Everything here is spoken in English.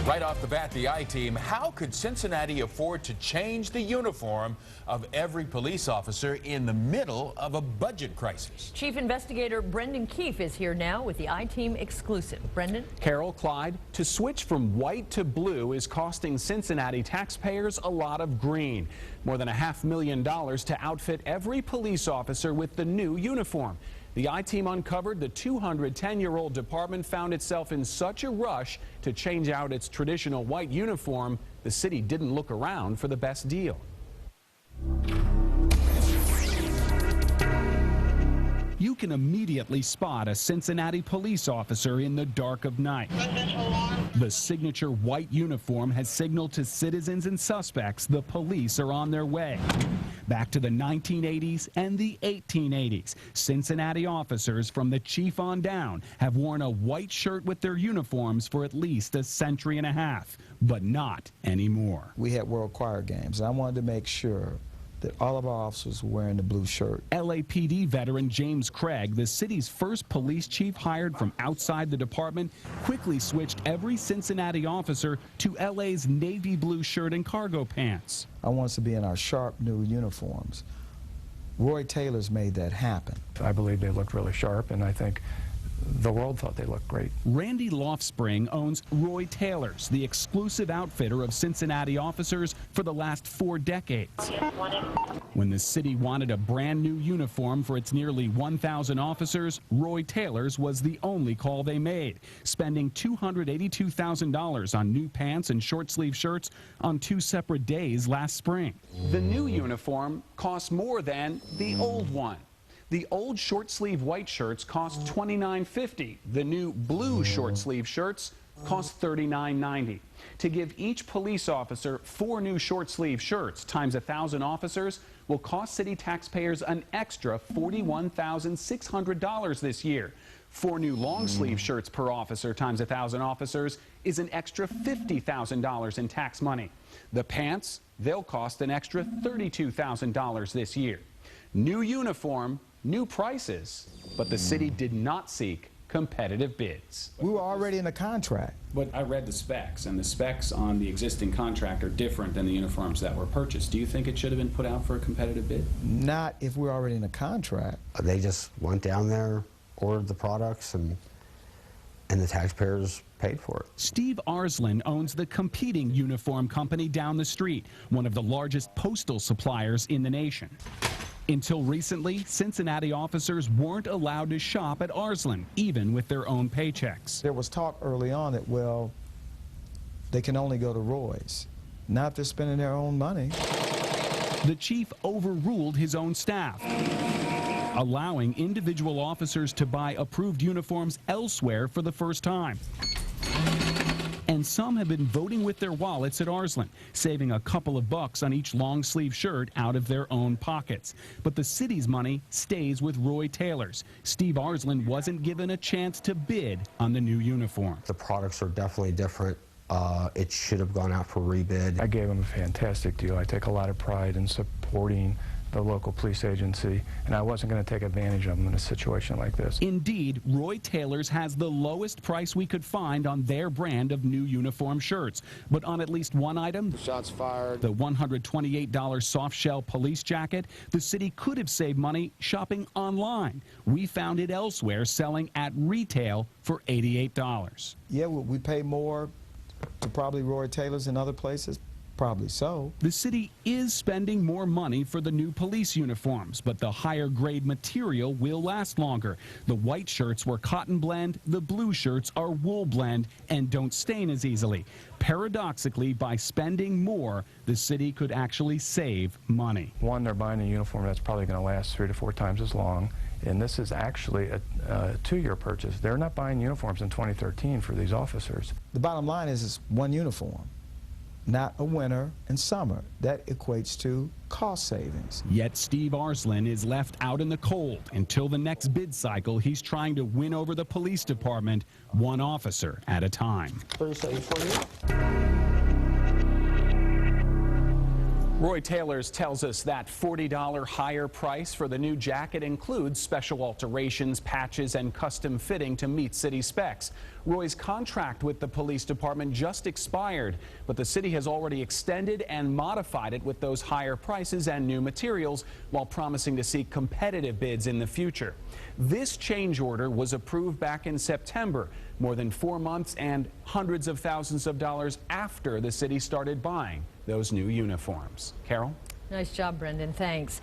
Right off the bat, the I-Team, how could Cincinnati afford to change the uniform of every police officer in the middle of a budget crisis? Chief Investigator Brendan Keefe is here now with the I-Team exclusive. Brendan? Carol, Clyde, to switch from white to blue is costing Cincinnati taxpayers a lot of green. More than $500,000 to outfit every police officer with the new uniform. The I-Team uncovered the 210-year-old department found itself in such a rush to change out its traditional white uniform, the city didn't look around for the best deal. You can immediately spot a Cincinnati police officer in the dark of night. The signature white uniform has signaled to citizens and suspects the police are on their way. Back to the 1980s and the 1880s, Cincinnati officers from the chief on down have worn a white shirt with their uniforms for at least a century and a half, but not anymore. We had World Choir games, and I wanted to make sure that all of our officers were wearing the blue shirt. LAPD veteran James Craig, the city's first police chief hired from outside the department, quickly switched every Cincinnati officer to LA's navy blue shirt and cargo pants. I want us to be in our sharp new uniforms. Roy Taylor's made that happen. I believe they looked really sharp, and I think the world thought they looked great. Randy Loftspring owns Roy Taylor's, the exclusive outfitter of Cincinnati officers for the last 4 decades. When the city wanted a brand new uniform for its nearly 1,000 officers, Roy Taylor's was the only call they made, spending $282,000 on new pants and short-sleeve shirts on 2 separate days last spring. The new uniform costs more than the old one. The old short-sleeve white shirts cost $29.50. The new blue short-sleeve shirts cost $39.90. To give each police officer 4 new short-sleeve shirts times 1,000 officers will cost city taxpayers an extra $41,600 this year. 4 new long-sleeve shirts per officer times 1,000 officers is an extra $50,000 in tax money. The pants, they'll cost an extra $32,000 this year. New uniform, new prices, but the city did not seek competitive bids. We were already in the contract. But I read the specs, and the specs on the existing contract are different than the uniforms that were purchased. Do you think it should have been put out for a competitive bid? Not if we're already in a contract. They just went down there, ordered the products, and the taxpayers paid for it. Steve Arslan owns the competing uniform company down the street, one of the largest postal suppliers in the nation. Until recently, Cincinnati officers weren't allowed to shop at Arslan, even with their own paychecks. There was talk early on that, well, they can only go to Roy's. Not if they're spending their own money. The chief overruled his own staff, allowing individual officers to buy approved uniforms elsewhere for the first time. And some have been voting with their wallets at Arslan, saving a couple of bucks on each long-sleeve shirt out of their own pockets. But the city's money stays with Roy Taylor's. Steve Arslan wasn't given a chance to bid on the new uniform. The products are definitely different. It should have gone out for rebid. I gave them a fantastic deal. I take a lot of pride in supporting the local police agency, and I wasn't going to take advantage of them in a situation like this. Indeed, Roy Taylor's has the lowest price we could find on their brand of new uniform shirts. But on at least one item, shots fired, the $128 soft-shell police jacket, the city could have saved money shopping online. We found it elsewhere selling at retail for $88. Yeah, we pay more to probably Roy Taylor's and other places. Probably so. The city is spending more money for the new police uniforms, but the higher grade material will last longer. The white shirts were cotton blend, the blue shirts are wool blend and don't stain as easily. Paradoxically, by spending more, the city could actually save money. One, they're buying a uniform that's probably going to last 3 to 4 times as long, and this is actually a 2-year purchase. They're not buying uniforms in 2013 for these officers. The bottom line is it's one uniform, not a winter and summer. That equates to cost savings. Yet Steve Arslan is left out in the cold. Until the next bid cycle, he's trying to win over the police department, one officer at a time. Roy Taylors tells us that $40 higher price for the new jacket includes special alterations, patches, and custom fitting to meet city specs. Roy's contract with the police department just expired, but the city has already extended and modified it with those higher prices and new materials while promising to seek competitive bids in the future. This change order was approved back in September, more than 4 months and hundreds of thousands of dollars after the city started buying those new uniforms. Carol? Nice job, Brendan. Thanks.